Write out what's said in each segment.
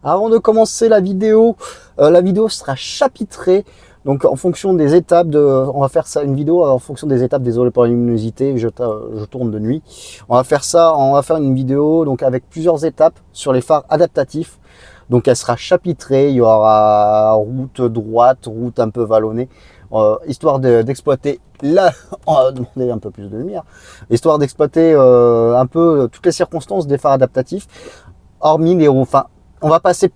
Avant de commencer la vidéo sera chapitrée. Donc en fonction des étapes on va faire ça une vidéo en fonction des étapes. Désolé pour la luminosité, je tourne de nuit. On va faire une vidéo donc avec plusieurs étapes sur les phares adaptatifs. Donc elle sera chapitrée. Il y aura route droite, route un peu vallonnée, histoire d'exploiter on va demander un peu plus de lumière, histoire d'exploiter un peu toutes les circonstances des phares adaptatifs, hormis les roues. Enfin, on va passer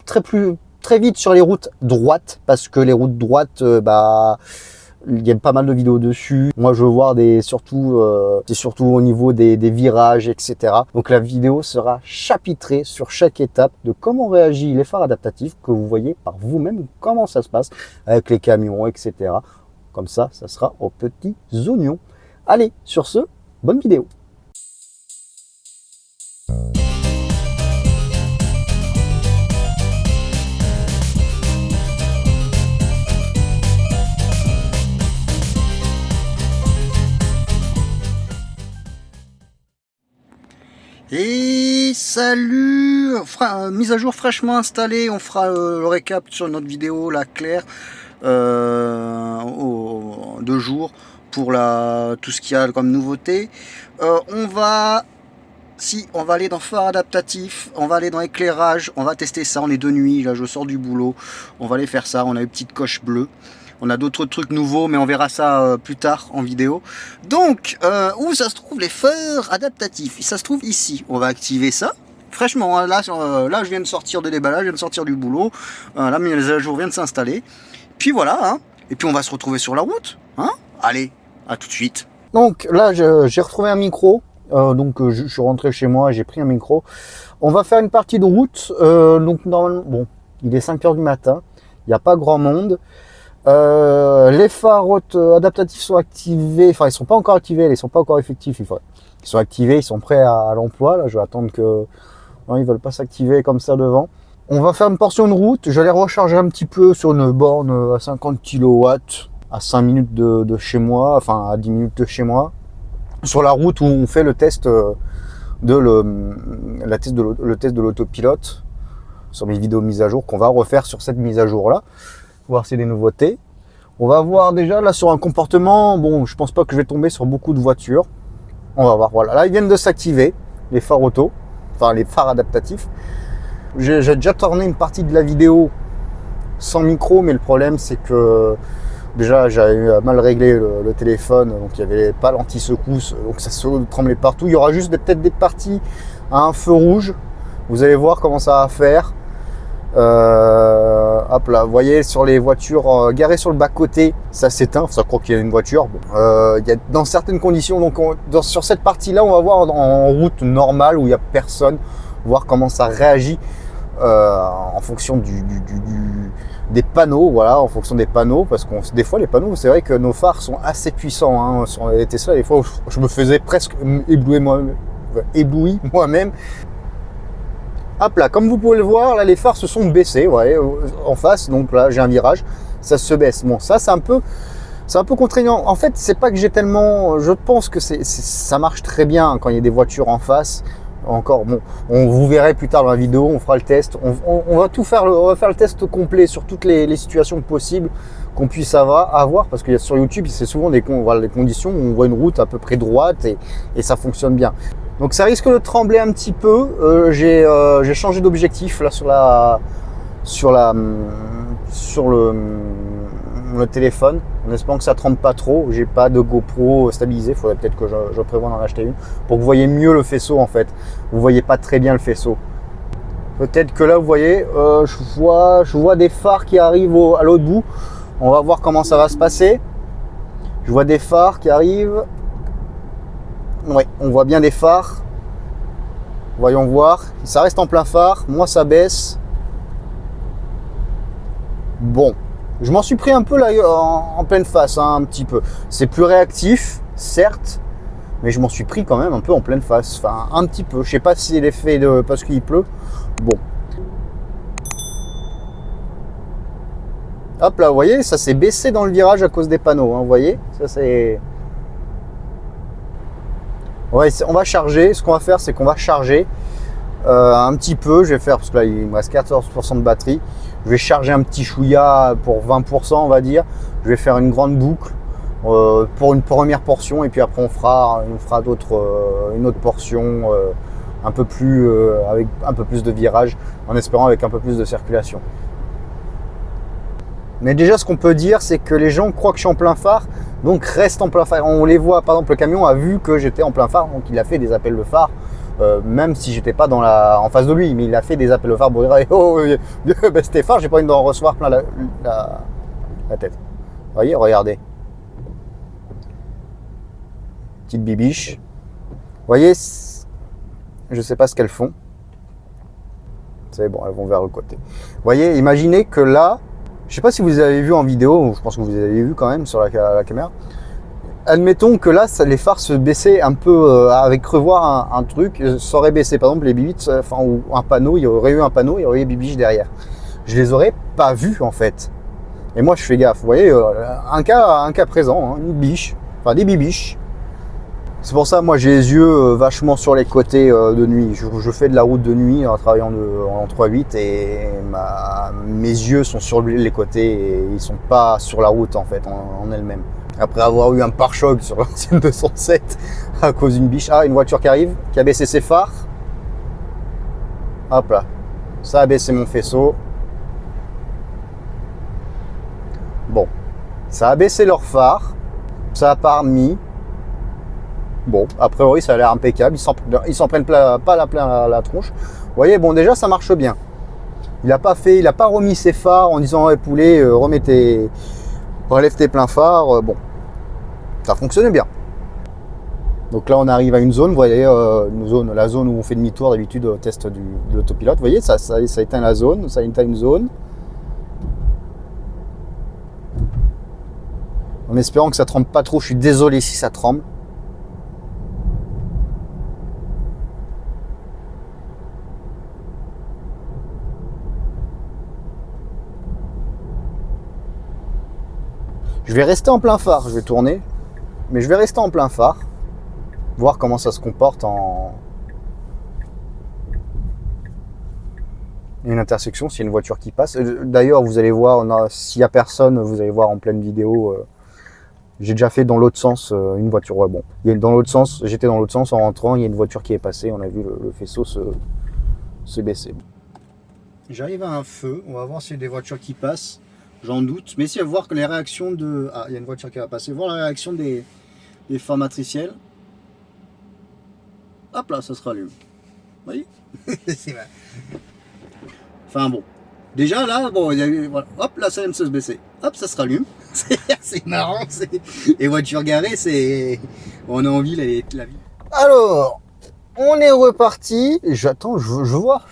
très vite sur les routes droites, parce que les routes droites, il y a pas mal de vidéos dessus. Moi, je veux voir surtout au niveau des virages, etc. Donc la vidéo sera chapitrée sur chaque étape de comment réagissent les phares adaptatifs, que vous voyez par vous-même comment ça se passe avec les camions, etc. Comme ça sera aux petits oignons. Allez, sur ce, bonne vidéo. Et salut, on fera mise à jour fraîchement installée. On fera le récap sur notre vidéo, la Claire, 2 jours pour tout ce qu'il y a comme nouveauté. On va aller dans phare adaptatif, on va aller dans éclairage, on va tester ça. On est de nuit, là je sors du boulot, on va aller faire ça. On a une petite coche bleue. On a d'autres trucs nouveaux, mais on verra ça plus tard en vidéo. Donc, où ça se trouve les phares adaptatifs? Ça se trouve ici. On va activer ça. Fraîchement, hein, là, je viens de sortir de déballage, je viens de sortir du boulot. La mise à jour vient de s'installer. Puis voilà, hein. Et puis on va se retrouver sur la route. Hein. Allez, à tout de suite. Donc là, j'ai retrouvé un micro. Je suis rentré chez moi, j'ai pris un micro. On va faire une partie de route. Donc normalement, bon, il est 5 h du matin. Il n'y a pas grand monde. Les phares adaptatifs sont activés, enfin ils sont pas encore activés, ils sont pas encore effectifs, ils sont activés, ils sont prêts à l'emploi. Là je vais attendre que non, ils veulent pas s'activer comme ça devant. On va faire une portion de route, je vais les recharger un petit peu sur une borne à 50 kW à 5 minutes de chez moi, enfin à 10 minutes de chez moi, sur la route où on fait le test de l'autopilote sur mes vidéos de mise à jour qu'on va refaire sur cette mise à jour là. Voir si c'est des nouveautés. On va voir déjà là sur un comportement. Bon, je pense pas que je vais tomber sur beaucoup de voitures. On va voir. Voilà, là ils viennent de s'activer les phares auto, enfin les phares adaptatifs. J'ai déjà tourné une partie de la vidéo sans micro, mais le problème c'est que déjà j'avais mal réglé le téléphone, donc il n'y avait pas l'anti-secousse, donc ça se tremblait partout. Il y aura juste peut-être des parties à un feu rouge. Vous allez voir comment ça va faire. Hop là, vous voyez sur les voitures garées sur le bas-côté, ça s'éteint, ça croit qu'il y a une voiture. Bon, y a, dans certaines conditions, donc sur cette partie-là, on va voir en route normale où il n'y a personne, voir comment ça réagit en fonction des panneaux, voilà, en fonction des panneaux, parce que des fois les panneaux, c'est vrai que nos phares sont assez puissants, hein, sur les Tesla, des fois je me faisais presque ébloui moi-même. Hop là, comme vous pouvez le voir, là les phares se sont baissés, ouais, en face, donc là j'ai un virage, ça se baisse. Bon, ça c'est un peu contraignant. En fait, c'est pas que j'ai tellement, je pense que ça marche très bien quand il y a des voitures en face. Encore, bon, vous verrez plus tard dans la vidéo, on fera le test, on va tout faire, on va faire le test complet sur toutes les situations possibles qu'on puisse avoir, parce que sur YouTube, c'est souvent des conditions où on voit une route à peu près droite et ça fonctionne bien. Donc ça risque de trembler un petit peu. J'ai changé d'objectif là sur le téléphone, en espérant que ça tremble pas trop. J'ai pas de GoPro stabilisée, faudrait peut-être que je prévoie d'en acheter une pour que vous voyez mieux le faisceau en fait. Vous voyez pas très bien le faisceau. Peut-être que là vous voyez, je vois des phares qui arrivent à l'autre bout. On va voir comment ça va se passer. Je vois des phares qui arrivent. Ouais, on voit bien des phares. Voyons voir. Ça reste en plein phare. Moi, ça baisse. Bon, je m'en suis pris un peu là en pleine face, hein, un petit peu. C'est plus réactif, certes, mais je m'en suis pris quand même un peu en pleine face. Enfin, un petit peu. Je sais pas si c'est l'effet parce qu'il pleut. Bon. Hop là, vous voyez, ça s'est baissé dans le virage à cause des panneaux. Hein, vous voyez, ça c'est. Ouais, on va charger. Ce qu'on va faire, c'est qu'on va charger. un petit peu, je vais faire, parce que là il me reste 14% de batterie, je vais charger un petit chouïa pour 20% on va dire, je vais faire une grande boucle pour une première portion et puis après on fera une autre portion un peu plus avec un peu plus de virage, en espérant avec un peu plus de circulation. Mais déjà ce qu'on peut dire c'est que les gens croient que je suis en plein phare, donc reste en plein phare. On les voit, par exemple le camion a vu que j'étais en plein phare, donc il a fait des appels de phare. Même si j'étais pas en face de lui, mais il a fait des appels de phare pour dire oh, ben c'était phare, j'ai pas envie d'en recevoir plein la tête. Vous voyez, regardez. Petite bibiche. Vous voyez, je sais pas ce qu'elles font. C'est bon, elles vont vers le côté. Vous voyez, imaginez que là, je sais pas si vous avez vu en vidéo, je pense que vous avez vu quand même sur la caméra. Admettons que là, les phares se baissaient un peu avec revoir un truc, ça aurait baissé. Par exemple, les bibiches, enfin, ou un panneau, il y aurait eu un panneau, il y aurait eu des bibiches derrière. Je les aurais pas vus en fait. Et moi, je fais gaffe. Vous voyez, un cas présent, hein, une biche, enfin des bibiches. C'est pour ça, moi, j'ai les yeux vachement sur les côtés de nuit. Je fais de la route de nuit en travaillant en 3/8 et mes yeux sont sur les côtés et ils sont pas sur la route en fait en elle-même. Après avoir eu un pare-choc sur l'ancienne 207 à cause d'une biche. Ah, une voiture qui arrive, qui a baissé ses phares. Hop là, ça a baissé mon faisceau. Bon, ça a baissé leur phare, ça a pas remis. Bon, a priori ça a l'air impeccable, ils s'en prennent pas la tronche. Vous voyez, bon déjà ça marche bien. Il a pas remis ses phares en disant hey, poulet, relève tes pleins phares. Bon, ça fonctionnait bien. Donc là on arrive à une zone, vous voyez, la zone où on fait demi-tour d'habitude au test de l'autopilote. Vous voyez, ça éteint la zone, ça éteint une zone. En espérant que ça tremble pas trop, je suis désolé si ça tremble. Je vais rester en plein phare, je vais tourner, mais je vais rester en plein phare, voir comment ça se comporte en une intersection, s'il y a une voiture qui passe. D'ailleurs, vous allez voir, s'il n'y a personne, vous allez voir en pleine vidéo, j'ai déjà fait dans l'autre sens une voiture, ouais, bon, j'étais dans l'autre sens en rentrant, il y a une voiture qui est passée, on a vu le faisceau se baisser. J'arrive à un feu, on va voir s'il y a des voitures qui passent. J'en doute, mais si à voir que les réactions de... Ah, il y a une voiture qui va passer. Voir la réaction des phares matriciels. Hop là, ça se rallume. Vous voyez. Enfin bon. Déjà là, bon, voilà. Hop là, ça vient de se baisser. Hop, ça se rallume. C'est marrant. Les voitures garées, c'est... On a envie la vie. Alors, on est reparti. J'attends, je vois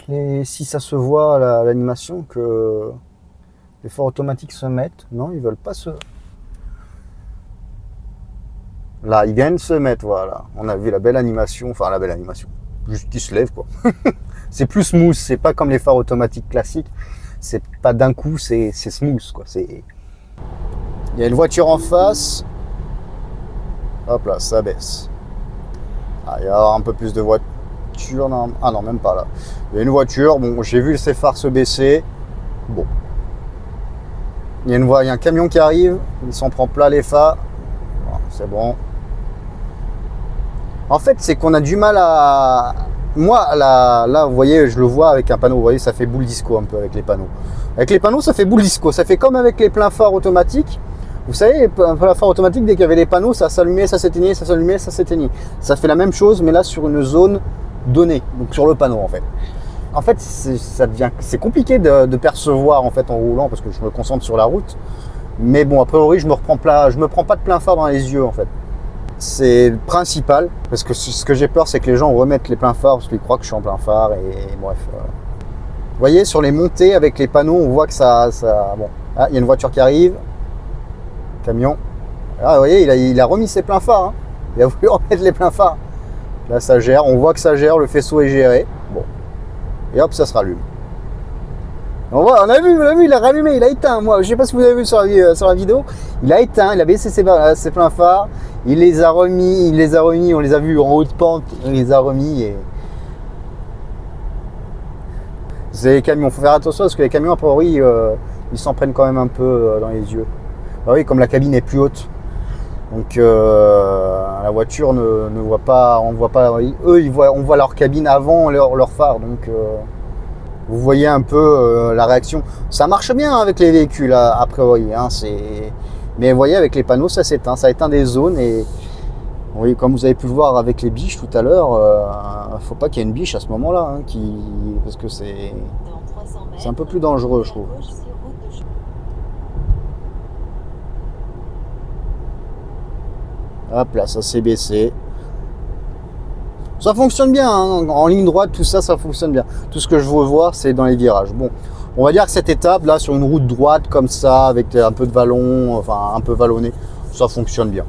si ça se voit l'animation que... Les phares automatiques se mettent. Non, ils veulent pas se... Là, ils viennent de se mettre, voilà. On a vu la belle animation. Enfin, la belle animation. Juste qu'ils se lèvent, quoi. C'est plus smooth. C'est pas comme les phares automatiques classiques. C'est pas d'un coup, c'est smooth, quoi. Il y a une voiture en face. Hop là, ça baisse. Ah, il y a un peu plus de voitures. Non. Ah non, même pas là. Il y a une voiture. Bon, j'ai vu ces phares se baisser. Bon. Il y a un camion qui arrive, il s'en prend plein les phares. C'est bon. En fait, c'est qu'on a du mal à... Moi, là, vous voyez, je le vois avec un panneau. Vous voyez, ça fait boule disco un peu avec les panneaux. Avec les panneaux, ça fait boule disco. Ça fait comme avec les pleins phares automatiques. Vous savez, les pleins phares automatiques, dès qu'il y avait les panneaux, ça s'allumait, ça s'éteignait, ça s'allumait, ça s'éteignait. Ça fait la même chose, mais là, sur une zone donnée. Donc, sur le panneau, en fait. En fait, c'est compliqué de percevoir en fait en roulant parce que je me concentre sur la route. Mais bon, a priori, je me prends pas de plein phare dans les yeux en fait. C'est le principal parce que ce que j'ai peur, c'est que les gens remettent les pleins phares parce qu'ils croient que je suis en plein phare et bref. Vous voyez, sur les montées avec les panneaux, on voit que ça bon. Ah, il y a une voiture qui arrive, camion. Ah, vous voyez, il a remis ses pleins phares. Hein. Il a voulu remettre les pleins phares. Là, ça gère. On voit que ça gère. Le faisceau est géré. Bon. Et hop, ça se rallume. On a vu, il a rallumé, il a éteint. Moi, je sais pas si vous avez vu sur la vidéo, il a éteint, il a baissé ses pleins phares, il les a remis, on les a vus en haute pente, il les a remis et C'est les camions, faut faire attention parce que les camions, a priori, ils s'en prennent quand même un peu dans les yeux. Bah oui, comme la cabine est plus haute. Donc la voiture ne voit pas, on voit pas, eux on voit leur cabine avant leur phare, donc vous voyez un peu la réaction. Ça marche bien avec les véhicules a priori, hein, mais vous voyez avec les panneaux ça s'éteint, ça éteint des zones et oui, comme vous avez pu le voir avec les biches tout à l'heure, faut pas qu'il y ait une biche à ce moment-là, hein, parce que c'est un peu plus dangereux je trouve. Hop là, ça s'est baissé. Ça fonctionne bien, hein. En ligne droite, tout ça, ça fonctionne bien. Tout ce que je veux voir, c'est dans les virages. Bon, on va dire que cette étape, là, sur une route droite comme ça, avec un peu de vallon, enfin un peu vallonné, ça fonctionne bien.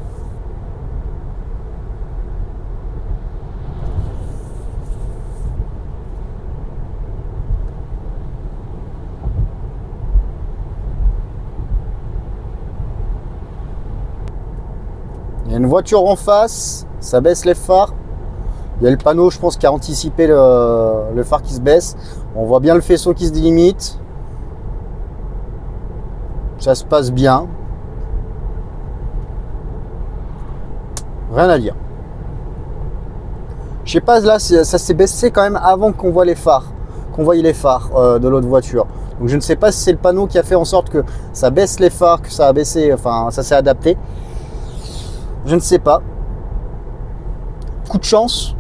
Il y a une voiture en face, ça baisse les phares. Il y a le panneau, je pense, qui a anticipé le phare qui se baisse. On voit bien le faisceau qui se délimite. Ça se passe bien. Rien à dire. Je sais pas, là, ça s'est baissé quand même avant qu'on voit les phares, qu'on voyait les phares de l'autre voiture. Donc je ne sais pas si c'est le panneau qui a fait en sorte que ça baisse les phares, que ça a baissé, enfin, ça s'est adapté. Je ne sais pas. Coup de chance.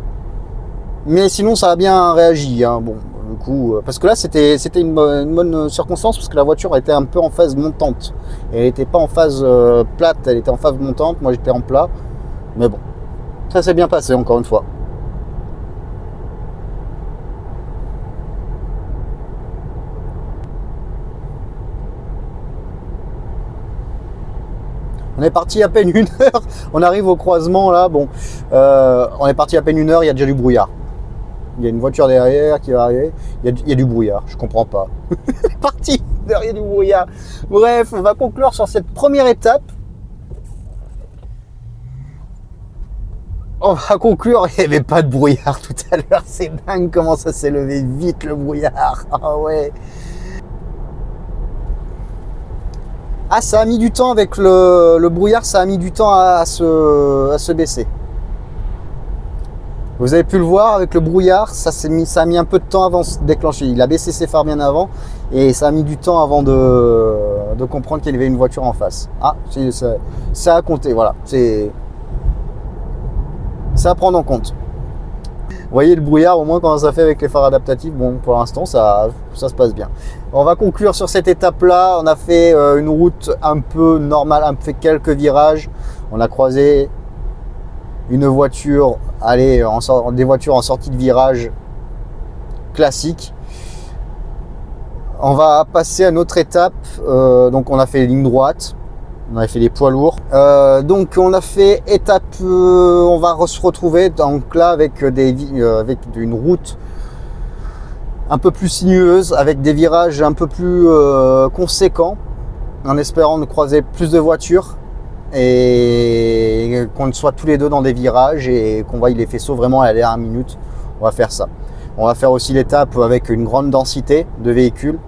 Mais sinon, ça a bien réagi. Hein. Bon, du coup, parce que là, c'était une bonne circonstance parce que la voiture était un peu en phase montante. Elle n'était pas en phase plate, elle était en phase montante. Moi, j'étais en plat. Mais bon, ça s'est bien passé encore une fois. On est parti à peine 1 heure. On arrive au croisement là. Bon, on est parti à peine 1 heure. Il y a déjà du brouillard. Il y a une voiture derrière qui va arriver. Il y a du brouillard. Je comprends pas. Parti derrière du brouillard. Bref, on va conclure sur cette première étape. On va conclure. Il n'y avait pas de brouillard tout à l'heure. C'est dingue comment ça s'est levé vite le brouillard. Ah ouais. Ah, ça a mis du temps avec le brouillard, ça a mis du temps à se baisser. Vous avez pu le voir avec le brouillard, ça a mis un peu de temps avant de se déclencher. Il a baissé ses phares bien avant et ça a mis du temps avant de comprendre qu'il y avait une voiture en face. Ah, ça a compté, voilà. C'est à prendre en compte. Vous voyez le brouillard, au moins comment ça fait avec les phares adaptatifs. Bon, pour l'instant, ça se passe bien. On va conclure sur cette étape-là. On a fait une route un peu normale, on a fait quelques virages. On a croisé une voiture, des voitures en sortie de virage classique. On va passer à une autre étape. Donc, on a fait les lignes droites. On avait fait les poids lourds. Donc on a fait étape, on va se retrouver donc là avec une route un peu plus sinueuse, avec des virages un peu plus conséquents, en espérant de croiser plus de voitures et qu'on soit tous les deux dans des virages et qu'on voie les faisceaux vraiment à la dernière minute. On va faire ça. On va faire aussi l'étape avec une grande densité de véhicules.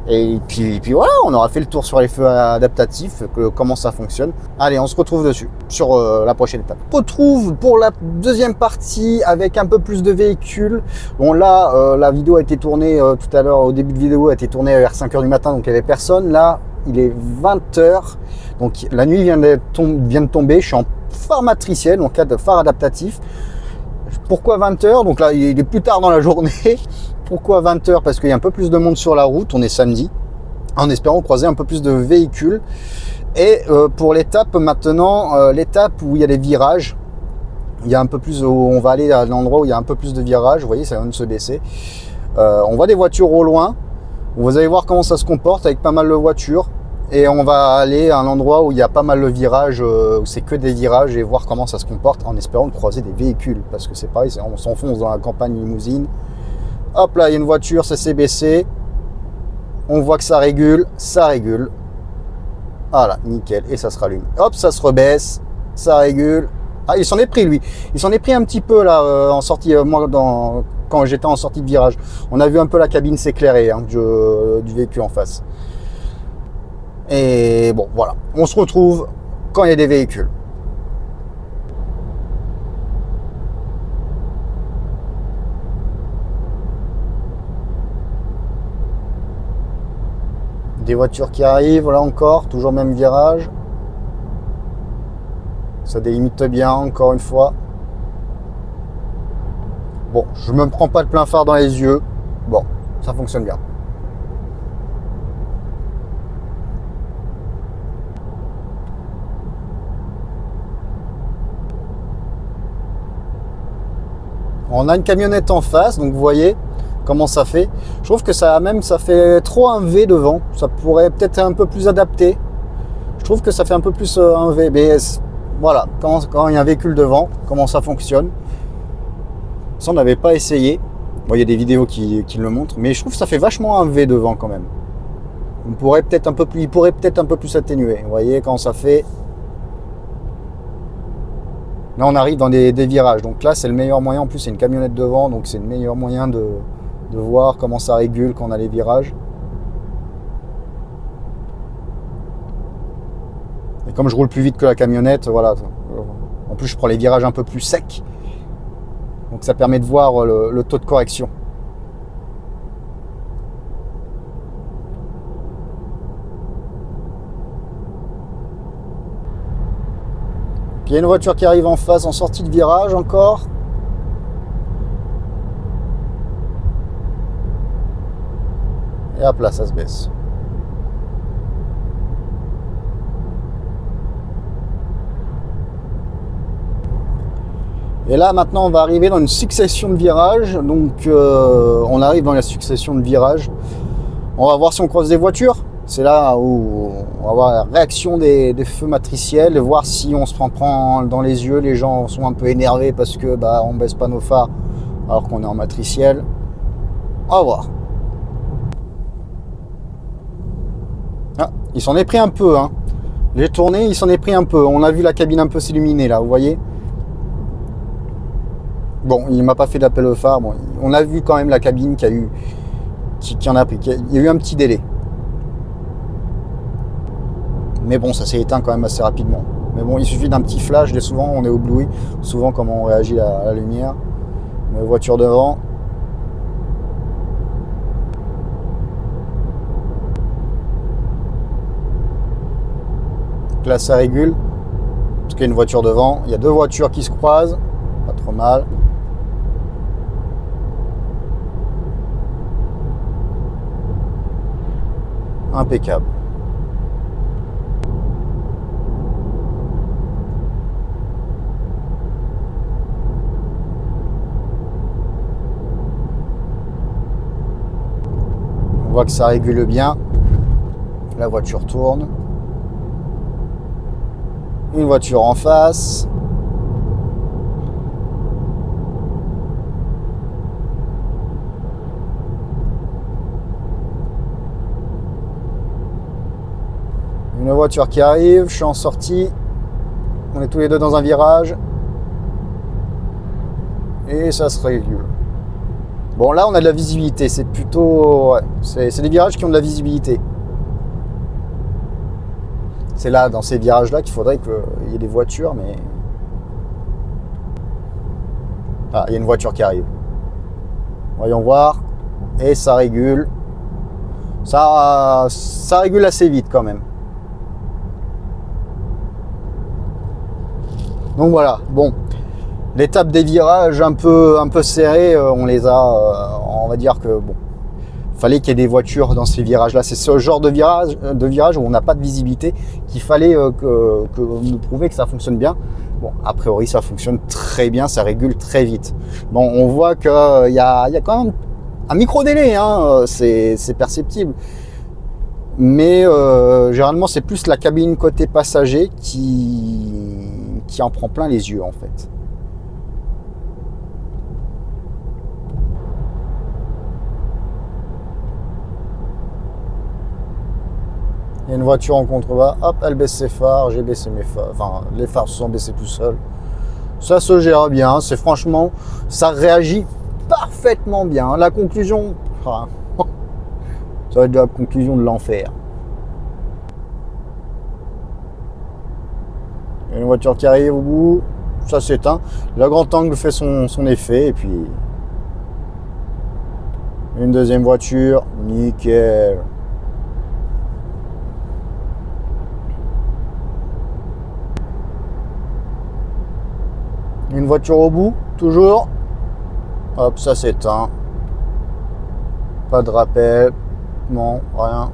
Et puis voilà, on aura fait le tour sur les feux adaptatifs, comment ça fonctionne. Allez, on se retrouve dessus, sur la prochaine étape. On se retrouve pour la deuxième partie avec un peu plus de véhicules. Bon là, la vidéo a été tournée tout à l'heure, au début de vidéo, a été tournée vers 5 h du matin, donc il n'y avait personne. Là, il est 20 h, donc la nuit vient de tomber, je suis en phare matriciel, en cas de phare adaptatif. Pourquoi 20 h? Donc là, il est plus tard dans la journée. Pourquoi 20 h? Parce qu'il y a un peu plus de monde sur la route, on est samedi, en espérant croiser un peu plus de véhicules. Et pour l'étape maintenant, l'étape où il y a les virages, il y a un peu plus, on va aller à l'endroit où il y a un peu plus de virages, vous voyez, ça vient de se baisser. On voit des voitures au loin, vous allez voir comment ça se comporte avec pas mal de voitures. Et on va aller à un endroit où il y a pas mal de virages, où c'est que des virages, et voir comment ça se comporte en espérant de croiser des véhicules. Parce que c'est pareil, on s'enfonce dans la campagne limousine. Hop là, il y a une voiture, ça s'est baissé. On voit que ça régule. Voilà, nickel, et ça se rallume. Hop, ça se rebaisse, ça régule. Ah, il s'en est pris lui. Il s'en est pris un petit peu là en sortie, moi quand j'étais en sortie de virage. On a vu un peu la cabine s'éclairer hein, du véhicule en face. Et bon, voilà. On se retrouve quand il y a des véhicules. Des voitures qui arrivent, là encore, toujours même virage. Ça délimite bien, encore une fois. Bon, je me prends pas de plein phare dans les yeux. Bon, ça fonctionne bien. On a une camionnette en face, donc vous voyez comment ça fait. Je trouve que ça fait trop un V devant. Ça pourrait peut-être être un peu plus adapté. Je trouve que ça fait un peu plus un V. Mais voilà, quand il y a un véhicule devant, comment ça fonctionne. Ça, on n'avait pas essayé. Bon, il y a des vidéos qui le montrent, mais je trouve que ça fait vachement un V devant quand même. Il pourrait peut-être un peu plus atténuer. Vous voyez quand ça fait. Là, on arrive dans des virages. Donc là, c'est le meilleur moyen. En plus, c'est une camionnette devant, donc c'est le meilleur moyen de voir comment ça régule quand on a les virages. Et comme je roule plus vite que la camionnette, voilà. En plus, je prends les virages un peu plus secs. Donc ça permet de voir le taux de correction. Il y a une voiture qui arrive en face en sortie de virage encore. Et hop là, ça se baisse. Et là, maintenant, on va arriver dans une succession de virages. Donc, on arrive dans la succession de virages. On va voir si on croise des voitures. C'est là où on va voir la réaction des feux matriciels, et voir si on se prend dans les yeux. Les gens sont un peu énervés parce que on baisse pas nos phares alors qu'on est en matriciel. On va voir. Ah, il s'en est pris un peu. Hein. J'ai tourné, il s'en est pris un peu. On a vu la cabine un peu s'illuminer là, vous voyez. Bon, il m'a pas fait d'appel au phare. Bon, on a vu quand même la cabine qui en a pris. Il y a eu un petit délai. Mais bon, ça s'est éteint quand même assez rapidement. Mais bon, il suffit d'un petit flash. Et souvent, on est ébloui. Souvent, comment on réagit à la lumière. Une voiture devant. Donc là, ça régule. Parce qu'il y a une voiture devant. Il y a deux voitures qui se croisent. Pas trop mal. Impeccable. On voit que ça régule bien. La voiture tourne. Une voiture en face. Une voiture qui arrive, je suis en sortie. On est tous les deux dans un virage. Et ça se régule. Bon, là, on a de la visibilité. C'est plutôt... Ouais, c'est des virages qui ont de la visibilité. C'est là, dans ces virages-là, qu'il faudrait qu'il y ait des voitures, mais... Ah, il y a une voiture qui arrive. Voyons voir. Et ça régule. Ça régule assez vite, quand même. Donc voilà, bon, l'étape des virages un peu serrés, on les a, on va dire que bon, fallait qu'il y ait des voitures dans ces virages-là. C'est ce genre de virage où on n'a pas de visibilité qu'il fallait que nous prouver que ça fonctionne bien. Bon, a priori, ça fonctionne très bien, ça régule très vite. Bon, on voit qu'il y a quand même un micro-délai, hein, c'est perceptible. Mais généralement, c'est plus la cabine côté passager qui en prend plein les yeux, en fait. Il y a une voiture en contrebas, hop, elle baisse ses phares, j'ai baissé mes phares, enfin, les phares se sont baissés tout seuls. Ça se gère bien, c'est franchement, ça réagit parfaitement bien. La conclusion, ça va être la conclusion de l'enfer. Une voiture qui arrive au bout, ça s'éteint. Le grand angle fait son effet et puis une deuxième voiture, nickel. Une voiture au bout, toujours. Hop, ça s'éteint. Pas de rappel. Non, rien.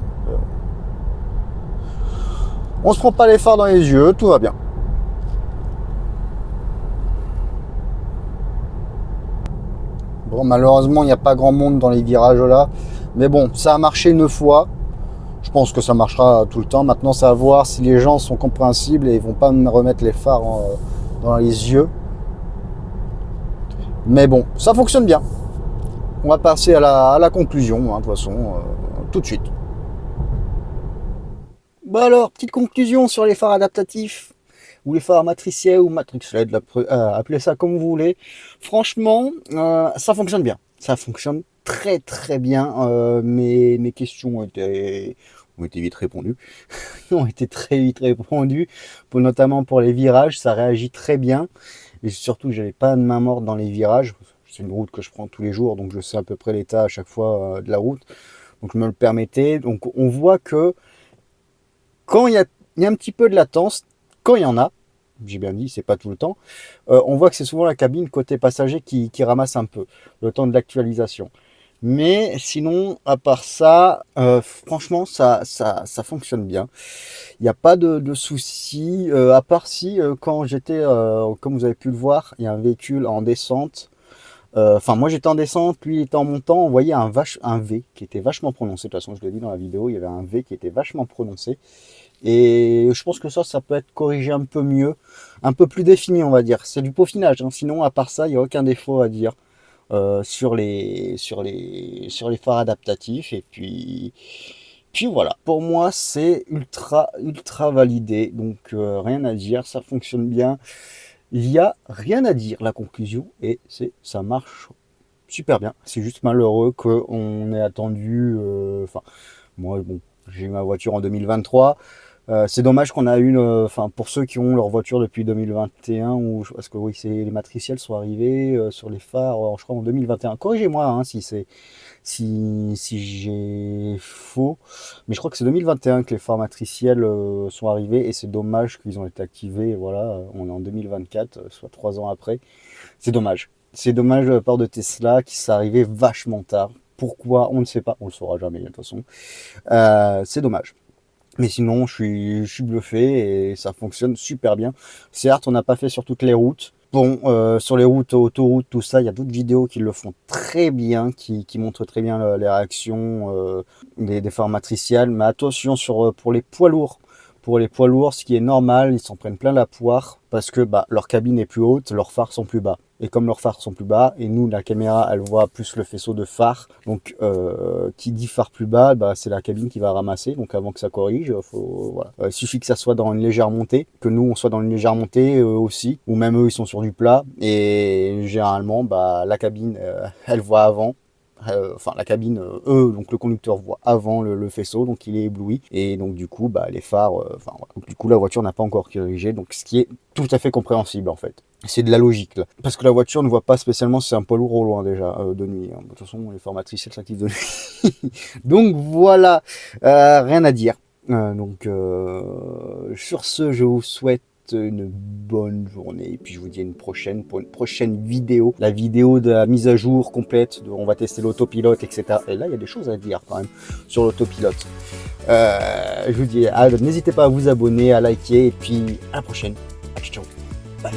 On se prend pas les phares dans les yeux, tout va bien. Bon, malheureusement, il n'y a pas grand monde dans les virages là. Mais bon, ça a marché 9 fois. Je pense que ça marchera tout le temps. Maintenant, c'est à voir si les gens sont compréhensibles et ils vont pas me remettre les phares dans les yeux. Mais bon, ça fonctionne bien. On va passer à la conclusion, hein, de toute façon, tout de suite. Bon alors, petite conclusion sur les phares adaptatifs, ou les phares matriciels, ou matrix LED, appelez ça comme vous voulez. Franchement, ça fonctionne bien. Ça fonctionne très très bien. Mes questions ont été vite répondues. ont été très vite répondues, notamment pour les virages, ça réagit très bien. Et surtout, j'avais pas de main morte dans les virages. C'est une route que je prends tous les jours, donc je sais à peu près l'état à chaque fois de la route. Donc je me le permettais. Donc on voit que quand il y a un petit peu de latence, quand il y en a, j'ai bien dit, c'est pas tout le temps, on voit que c'est souvent la cabine côté passager qui ramasse un peu le temps de l'actualisation. Mais sinon, à part ça, franchement, ça fonctionne bien. Il n'y a pas de soucis, à part si, quand j'étais, comme vous avez pu le voir, il y a un véhicule en descente. Enfin, moi j'étais en descente, lui il était en montant, on voyait un V qui était vachement prononcé. De toute façon, je l'ai dit dans la vidéo, il y avait un V qui était vachement prononcé. Et je pense que ça peut être corrigé un peu mieux, un peu plus défini, on va dire. C'est du peaufinage, hein. Sinon, à part ça, il n'y a aucun défaut à dire sur les phares adaptatifs. Et puis voilà. Pour moi, c'est ultra validé. Donc rien à dire, ça fonctionne bien. Il n'y a rien à dire, la conclusion, et ça marche super bien. C'est juste malheureux qu'on ait attendu. Enfin, moi, bon, j'ai eu ma voiture en 2023. C'est dommage qu'on a eu, enfin, pour ceux qui ont leur voiture depuis 2021, ou parce que oui, les matriciels sont arrivés sur les phares, je crois en 2021. Corrigez-moi hein, si j'ai faux, mais je crois que c'est 2021 que les phares matriciels sont arrivés, et c'est dommage qu'ils ont été activés. Voilà, on est en 2024, soit 3 ans après. C'est dommage. C'est dommage de la part de Tesla qui s'est arrivé vachement tard. Pourquoi, on ne sait pas, on le saura jamais de toute façon. C'est dommage. Mais sinon, je suis bluffé et ça fonctionne super bien. Certes, on n'a pas fait sur toutes les routes. Bon, sur les routes, autoroutes, tout ça, il y a d'autres vidéos qui le font très bien, qui montrent très bien les réactions des phares matriciels. Mais attention pour les poids lourds. Pour les poids lourds, ce qui est normal, ils s'en prennent plein la poire parce que leur cabine est plus haute, leurs phares sont plus bas. Et comme leurs phares sont plus bas, et nous, la caméra, elle voit plus le faisceau de phare. Donc, qui dit phare plus bas, c'est la cabine qui va ramasser. Donc, avant que ça corrige, voilà. Il suffit que ça soit dans une légère montée, que nous, on soit dans une légère montée aussi, ou même eux, ils sont sur du plat. Et généralement, la cabine, elle voit avant. Enfin la cabine, donc le conducteur voit avant le faisceau, donc il est ébloui, et donc du coup les phares, voilà. Donc, du coup la voiture n'a pas encore corrigé, donc ce qui est tout à fait compréhensible en fait. C'est de la logique là, parce que la voiture ne voit pas spécialement si c'est un poids lourd au loin déjà de nuit, hein. De toute façon les phares matriciels s'activent de nuit. Donc voilà, rien à dire. Donc sur ce, je vous souhaite une bonne journée, et puis je vous dis à une prochaine pour une prochaine vidéo, la vidéo de la mise à jour complète on va tester l'autopilote, etc. Et là il y a des choses à dire quand même sur l'autopilote. Je vous dis, n'hésitez pas à vous abonner, à liker, et puis à la prochaine. Ciao, bye.